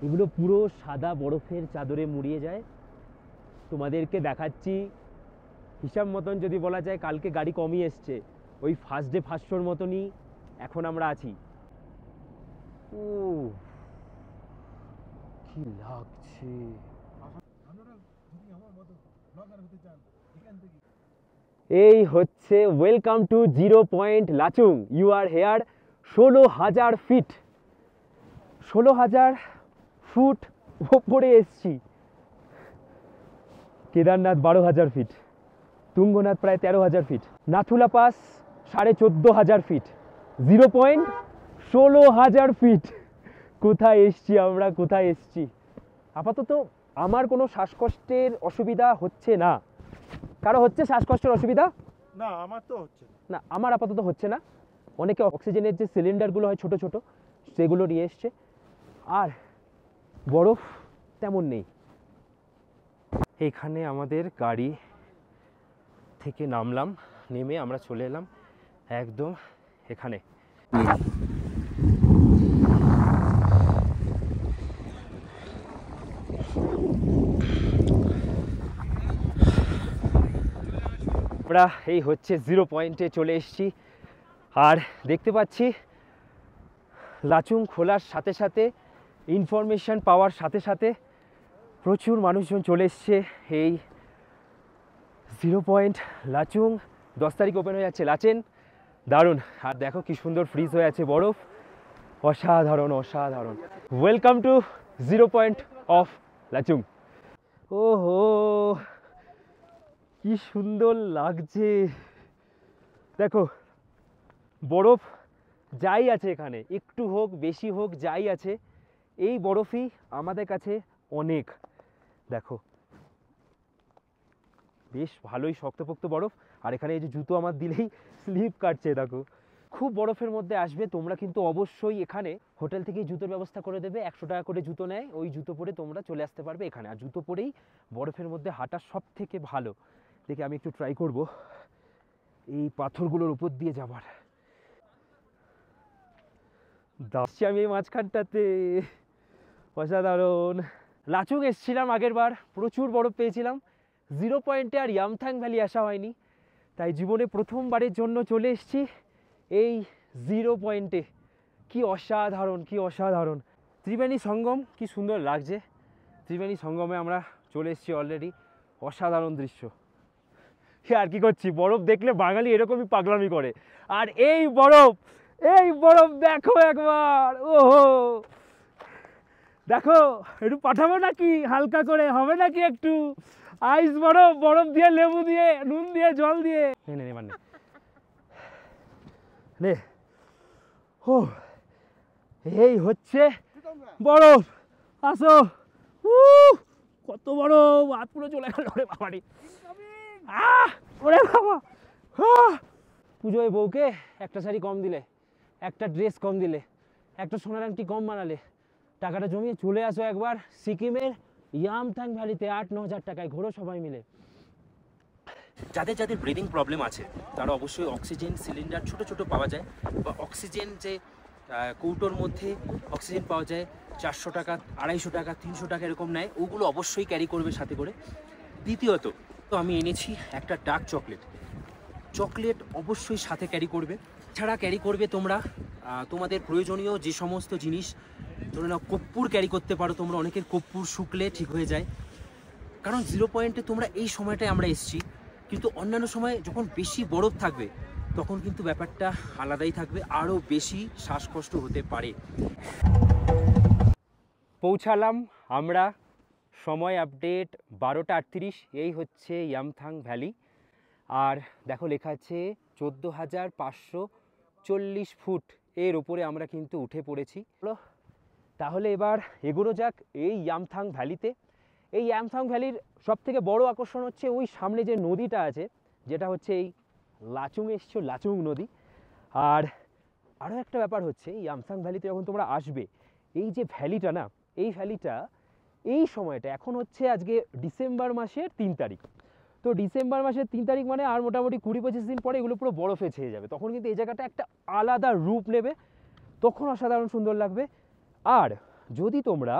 এগুলো পুরো সাদা বরফের চাদরে মুড়িয়ে যায়। তোমাদেরকে দেখাচ্ছি, হিসাব মতন যদি বলা যায় কালকে গাড়ি কমই এসছে, ওই ফার্স্ট ডে ফার্স্ট শোর মতনই এখন আমরা আছি। ও কি লাগছে। এই হচ্ছে welcome to 0 point Lachung, you are here. 16,000 feet, 16,000 foot ওপরে এসছি। কেদারনাথ 12,000 ফিট, তুঙ্গনাথ প্রায় 13,000 feet, Nathula pass 14,500 feet, 0 point 16,000 feet. কোথায় এসছি আমরা, কোথায় এসছি। আপাতত আমার কোনো শ্বাসকষ্টের অসুবিধা হচ্ছে না। কারো হচ্ছে শ্বাসকষ্টের অসুবিধা? না, আমার তো হচ্ছে না, আমার আপাতত হচ্ছে না। অনেকে অক্সিজেনের যে সিলিন্ডারগুলো হয় ছোট ছোট, সেগুলো নিয়ে এসছে। আর বরফ তেমন নেই। এখানে আমাদের গাড়ি থেকে নামলাম, নেমে আমরা চলে এলাম একদম এখানে। আমরা এই হচ্ছে 0 পয়েন্টে চলে এসেছি। আর দেখতে পাচ্ছি লাচুং খোলার সাথে সাথে, ইনফরমেশন পাওয়ার সাথে সাথে প্রচুর মানুষজন চলে এসছে এই 0 পয়েন্ট লাচুং। 10 তারিখ ওপেন হয়ে যাচ্ছে লাচেন, দারুণ। আর দেখো কি সুন্দর ফ্রিজ হয়ে আছে বরফ, অসাধারণ অসাধারণ। Welcome to 0 point of Lachung. ওহো কি সুন্দর লাগছে, দেখো বরফ যাই আছে এখানে, একটু হোক বেশি হোক যাই আছে, এই বরফই আমাদের কাছে অনেক। দেখো বেশ ভালোই শক্তপোক্ত বরফ। আর এখানে এই যে জুতো আমার দিলেই স্লিপ কাটছে, দেখো খুব বরফের মধ্যে আসবে তোমরা কিন্তু অবশ্যই এখানে হোটেল থেকেই জুতোর ব্যবস্থা করে দেবে। 100 টাকা করে জুতো নেয়, ওই জুতো পরে তোমরা চলে আসতে পারবে এখানে। আর জুতো পরেই বরফের মধ্যে হাঁটা সব থেকে ভালো। দেখে আমি একটু ট্রাই করব এই পাথরগুলোর উপর দিয়ে যাবার। যাচ্ছি আমি এই মাঝখানটাতে, অসাধারণ। লাচুং এসেছিলাম আগের বার, প্রচুর বরফ পেয়েছিলাম। 0 পয়েন্টে আর ইয়ামথাং ভ্যালি আসা হয়নি, তাই জীবনে প্রথমবারের জন্য চলে এসেছি এই 0 পয়েন্টে। কি অসাধারণ কি অসাধারণ। ত্রিবেণী সঙ্গম কি সুন্দর লাগছে। ত্রিবেণী সঙ্গমে আমরা চলে এসেছি অলরেডি, অসাধারণ দৃশ্য। আর কি করছি, বরফ দেখলে বাঙালি এরকমই পাগলামি করে। আর এই বরফ দেখো একবার, ওহো দেখো, একটু পাঠাবো নাকি হালকা করে, হবে নাকি একটু আইস বরফ দিয়ে, লেবু দিয়ে, নুন দিয়ে, জল দিয়ে, নে মানে নে। ও এই হচ্ছে বরফ, আসো। কত বরফ, হাত পুরো চলে গেল রে বাবারি। ওরে বাবা, পুজোয় বউকে একটা শাড়ি কম দিলে, একটা ড্রেস কম দিলে, একটা সোনার আংটি কম বানালে, টাকাটা জমিয়ে চলে আসো একবার সিকিমের ইয়ামথাং ভ্যালিতে। 8-9 হাজার টাকায় ঘোরো সবাই মিলে। যাদের যাদের ব্রিদিং প্রবলেম আছে তারা অবশ্যই অক্সিজেন সিলিন্ডার ছোট ছোট পাওয়া যায়, বা অক্সিজেন যে কৌটোর মধ্যে অক্সিজেন পাওয়া যায় 400 টাকা, 250 টাকা, 300 টাকা এরকম নেয়, ওগুলো অবশ্যই ক্যারি করবে সাথে করে। দ্বিতীয়ত তো আমি এনেছি একটা ডার্ক চকলেট অবশ্যই সাথে ক্যারি করবে। ছাড়া ক্যারি করবে তোমরা তোমাদের প্রয়োজনীয় যে সমস্ত জিনিস, ধরে নাও কর্পূর ক্যারি করতে পারো তোমরা, অনেকের কর্পূর শুকলে ঠিক হয়ে যায়। কারণ 0 পয়েন্টে তোমরা এই সময়টায় আমরা এসেছি, কিন্তু অন্যান্য সময় যখন বেশি বরফ থাকবে তখন কিন্তু ব্যাপারটা আলাদাই থাকবে, আরও বেশি শ্বাসকষ্ট হতে পারে। পৌঁছালাম আমরা, সময় আপডেট 12টা 38। এই হচ্ছে ইয়ামথাং ভ্যালি। আর দেখো লেখা আছে 14,540 ফুট এর উপরে আমরা কিন্তু উঠে পড়েছি। তাহলে এবার এগোনো যাক এই ইয়ামথাং ভ্যালিতে। এই ইয়ামথাং ভ্যালির সবথেকে বড় আকর্ষণ হচ্ছে ওই সামনে যে নদীটা আছে, যেটা হচ্ছে এই লাচুং এসছো, লাচুং নদী। আর আরও একটা ব্যাপার হচ্ছে ইয়ামথাং ভ্যালিতে যখন তোমরা আসবে, এই যে ভ্যালিটা না, এই ভ্যালিটা এই সময়টা এখন হচ্ছে আজকে ডিসেম্বর মাসের 3 তারিখ। তো ডিসেম্বর মাসের 3 তারিখ মানে আর মোটামুটি 20-25 দিন পরে এগুলো পুরো বরফে ছেয়ে যাবে। তখন কিন্তু এই জায়গাটা একটা আলাদা রূপ নেবে, তখন অসাধারণ সুন্দর লাগবে। আর যদি তোমরা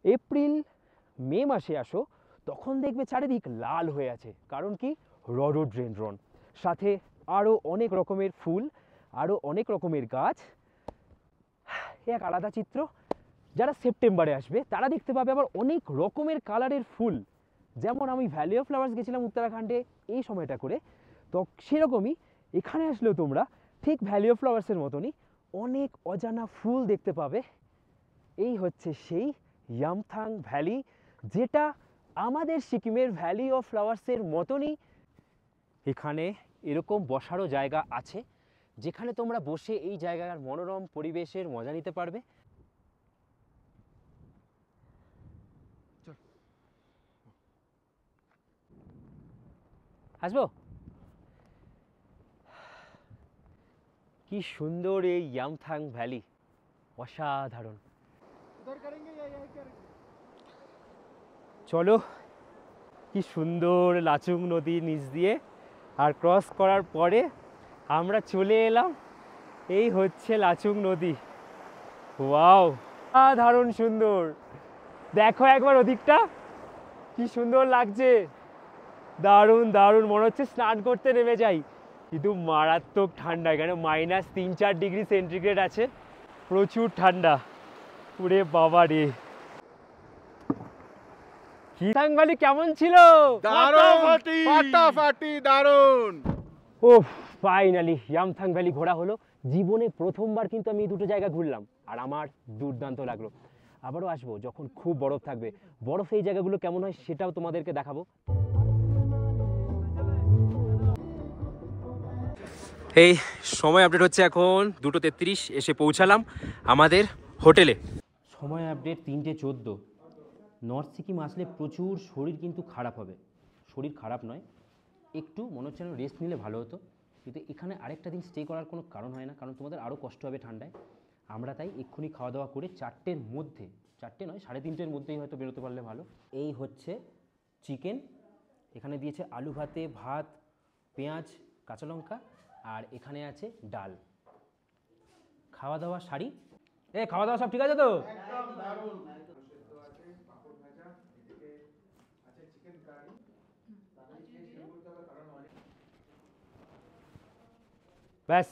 এপ্রিল-মে মাসে আসো, তখন দেখবে চারিদিক লাল হয়ে আছে। কারণ কি, রডোডেনড্রন, সাথে আরও অনেক রকমের ফুল, আরও অনেক রকমের গাছ, এক আলাদা চিত্র। যারা সেপ্টেম্বরে আসবে তারা দেখতে পাবে আবার অনেক রকমের কালারের ফুল। যেমন আমি ভ্যালি অফ ফ্লাওয়ার্স গেছিলাম উত্তরাখণ্ডে এই সময়টা করে, তো সেরকমই এখানে আসলেও তোমরা ঠিক ভ্যালি অফ ফ্লাওয়ার্সের মতনই অনেক অজানা ফুল দেখতে পাবে। এই হচ্ছে সেই ইয়ামথাং ভ্যালি, যেটা আমাদের সিকিমের ভ্যালি অফ ফ্লাওয়ার্সের মতনই। এখানে এরকম বসারও জায়গা আছে, যেখানে তোমরা বসে এই জায়গার মনোরম পরিবেশের মজা নিতে পারবে। আসবো? কি সুন্দর এই ইয়ামথাং ভ্যালি, অসাধারণ। চলো, কি সুন্দর লাচুং নদীর নিচ দিয়ে। আর ক্রস করার পরে আমরা চলে এলাম, এই হচ্ছে লাচুং নদী। ওয়াও, অসাধারণ সুন্দর। দেখো একবার ওদিকটা, কি সুন্দর লাগছে। দারুণ দারুণ, মনে হচ্ছে স্নান করতে নেমে যাই। কিন্তু মারাত্মক ঠান্ডা, এখানে -3-4 ডিগ্রি সেন্টিগ্রেড আছে, প্রচুর ঠান্ডা। ওরে বাবা রে। ইয়ামথাং ভ্যালি কেমন ছিল? ফাটাফাটি দারুণ। ও ফাইনালি ইয়ামথাং ভ্যালি ঘোরা হলো। জীবনে প্রথমবার কিন্তু আমি এই দুটো জায়গা ঘুরলাম, আর আমার দুর্দান্ত লাগলো। আবারও আসবো যখন খুব বরফ থাকবে। বরফ এই জায়গাগুলো কেমন হয় সেটাও তোমাদেরকে দেখাবো। এই সময় আপডেট হচ্ছে এখন 2:33, এসে পৌঁছালাম আমাদের হোটেলে। সময় আপডেট 3:14। নর্থ সিকিম আসলে প্রচুর শরীর কিন্তু খারাপ হবে। শরীর খারাপ নয়, একটু মনে হচ্ছে রেস্ট নিলে ভালো হতো, কিন্তু এখানে আরেকটা দিন স্টে করার কোনো কারণ হয় না, কারণ তোমাদের আরও কষ্ট হবে ঠান্ডায়। আমরা তাই এক্ষুনি খাওয়া দাওয়া করে 4টের মধ্যে, 4টে নয় 3:30-এর মধ্যেই হয়তো বেরোতে পারলে ভালো। এই হচ্ছে চিকেন, এখানে দিয়েছে আলু ভাতে ভাত, পেঁয়াজ, কাঁচা লঙ্কা, আর এখানে আছে ডাল। খাওয়া দাওয়া সারি। খাওয়া দাওয়া সব ঠিক আছে তো? ব্যাস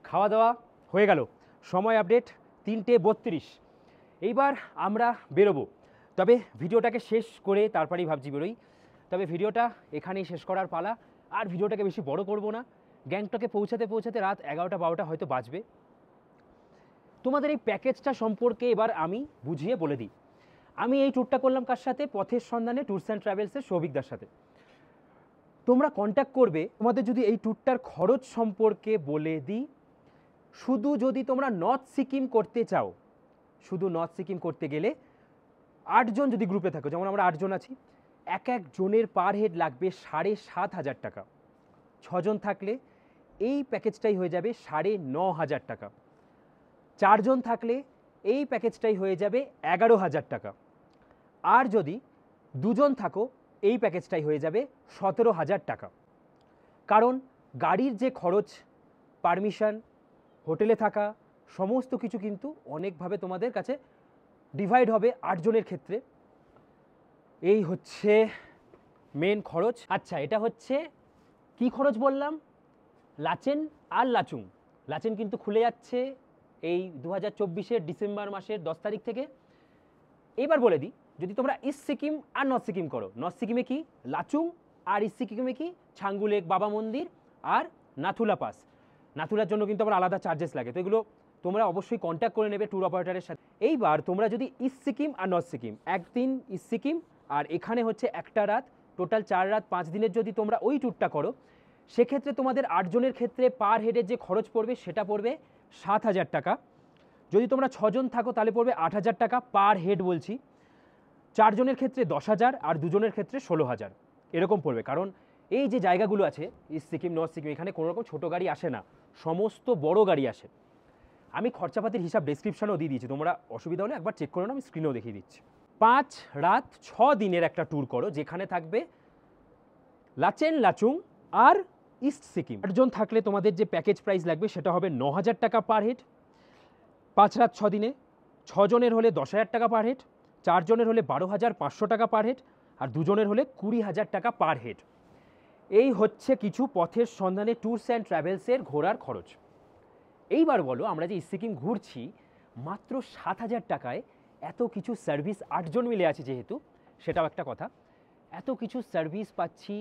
খাওয়া দাওয়া হয়ে গেল। সময় আপডেট 3:32। এইবার আমরা বেরোবো, তবে ভিডিওটাকে শেষ করে তারপরেই ভাবছি বেরোই। তবে ভিডিওটা এখানেই শেষ করার পালা, আর ভিডিওটাকে বেশি বড় করব না। গ্যাংটকে পৌঁছাতে পৌঁছাতে রাত 11টা-12টা হয়তো বাজবে। তোমাদের এই প্যাকেজটা সম্পর্কে এবার আমি বুঝিয়ে বলে দিই। আমি এই ট্যুরটা করলাম কার সাথে? পথের সন্ধানে ট্যুরস অ্যান্ড ট্রাভেলসের সৌভিকদার সাথে। তোমরা কন্ট্যাক্ট করবে। তোমাদের যদি এই ট্যুরটার খরচ সম্পর্কে বলে দিই, শুধু যদি তোমরা নর্থ সিকিম করতে চাও, শুধু নর্থ সিকিম করতে গেলে 8 জন যদি গ্রুপে থাকো, যেমন আমরা 8 জন আছি, এক জনের পার হেড লাগবে 7,500 টাকা। 6 জন থাকলে এই প্যাকেজটাই হয়ে যাবে 9,500 টাকা। 4 জন থাকলে এই প্যাকেজটাই হয়ে যাবে 11,000 টাকা। আর যদি 2 জন থাকো এই প্যাকেজটাই হয়ে যাবে 17,000 টাকা। কারণ গাড়ির যে খরচ, পারমিশন, হোটেলে থাকা, সমস্ত কিছু কিন্তু অনেকভাবে তোমাদের কাছে ডিভাইড হবে 8 জনের ক্ষেত্রে। এই হচ্ছে মেন খরচ। আচ্ছা, এটা হচ্ছে কি খরচ বললাম? লাচেন আর লাচুং। লাচেন কিন্তু খুলে যাচ্ছে এই 2024-এর ডিসেম্বর মাসের 10 তারিখ থেকে। এবার বলে দিই, যদি তোমরা ইস্ট সিকিম আর নর্থ সিকিম করো, নর্থ সিকিমে কি লাচুং, আর ইস্ট সিকিমে কি ছাঙ্গু লেক, বাবা মন্দির আর নাথুলা পাস। নাথুলার জন্য কিন্তু আবার আলাদা চার্জেস লাগে, তো এগুলো তোমরা অবশ্যই কন্ট্যাক্ট করে নেবে ট্যুর অপারেটরের সাথে। এইবার তোমরা যদি ইস্ট সিকিম আর নর্থ সিকিম, একদিন ইস্ট সিকিম আর এখানে হচ্ছে একটা রাত, টোটাল 4 রাত 5 দিনের যদি তোমরা ওই ট্যুরটা করো, সেক্ষেত্রে তোমাদের 8 জনের ক্ষেত্রে পার হেডের যে খরচ পড়বে সেটা পড়বে 7,000 টাকা। যদি তোমরা 6 জন থাকো তাহলে পড়বে 8,000 টাকা পার হেড বলছি। 4 জনের ক্ষেত্রে 10,000 আর 2 জনের ক্ষেত্রে 16,000 এরকম পড়বে। কারণ এই যে জায়গাগুলো আছে ইস্ট সিকিম, নর্থ সিকিম, এখানে কোনো রকম ছোটো গাড়ি আসে না, সমস্ত বড় গাড়ি আসে। আমি খরচাপাতির হিসাব ডেসক্রিপশনেও দিয়ে দিয়েছি, তোমরা অসুবিধা হলে একবার চেক করে নাও, আমি স্ক্রিনেও দেখিয়ে দিচ্ছি। 5 রাত 6 দিনের একটা ট্যুর করো, যেখানে থাকবে লাচেন, লাচুং আর ইস্ট সিকিম। 8 জন থাকলে তোমাদের যে প্যাকেজ প্রাইস লাগবে সেটা হবে 9,000 টাকা পার হেড 5 রাত 6 দিনে। 6 জনের হলে 10,000 টাকা পার হেড, 4 জনের হলে 12,500 টাকা পার হেড, আর 2 জনের হলে 20,000 টাকা পার হেড। এই হচ্ছে কিছু পথের সন্ধানে ট্যুরস অ্যান্ড ট্রাভেলসের ঘোরার খরচ। এইবার বলো, আমরা যে ইস্ট সিকিম ঘুরছি, মাত্র 7,000 টাকায় এত কিছু সার্ভিস, 8 জন মিলে আছে যেহেতু, সেটাও একটা কথা। এত কিছু সার্ভিস পাচ্ছি,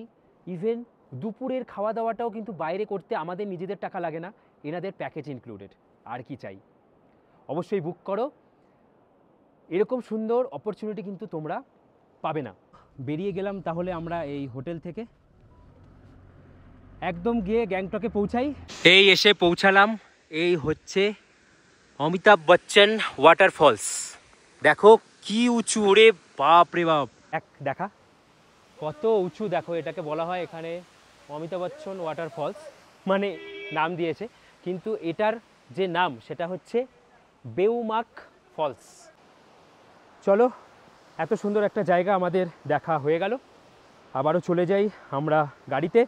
ইভেন দুপুরের খাওয়া দাওয়াটাও কিন্তু বাইরে করতে আমাদের নিজেদের টাকা লাগে না, এনাদের প্যাকেজ ইনক্লুডেড। আর কি চাই? অবশ্যই বুক করো, এরকম সুন্দর অপরচুনিটি কিন্তু তোমরা পাবে না। বেরিয়ে গেলাম তাহলে আমরা এই হোটেল থেকে, একদম গিয়ে গ্যাংটকে পৌঁছাই। এই এসে পৌঁছালাম, এই হচ্ছে অমিতাভ বচ্চন ওয়াটারফলস। দেখো কি উঁচু, রে বাপ রে বাপ, দেখা কত উঁচু। দেখো, এটাকে বলা হয় এখানে অমিতাভ বচ্চন ওয়াটারফলস, মানে নাম দিয়েছে, কিন্তু এটার যে নাম সেটা হচ্ছে বেউমাক ফলস। চলো, এত সুন্দর একটা জায়গা আমাদের দেখা হয়ে গেল, আবারও চলে যাই আমরা গাড়িতে।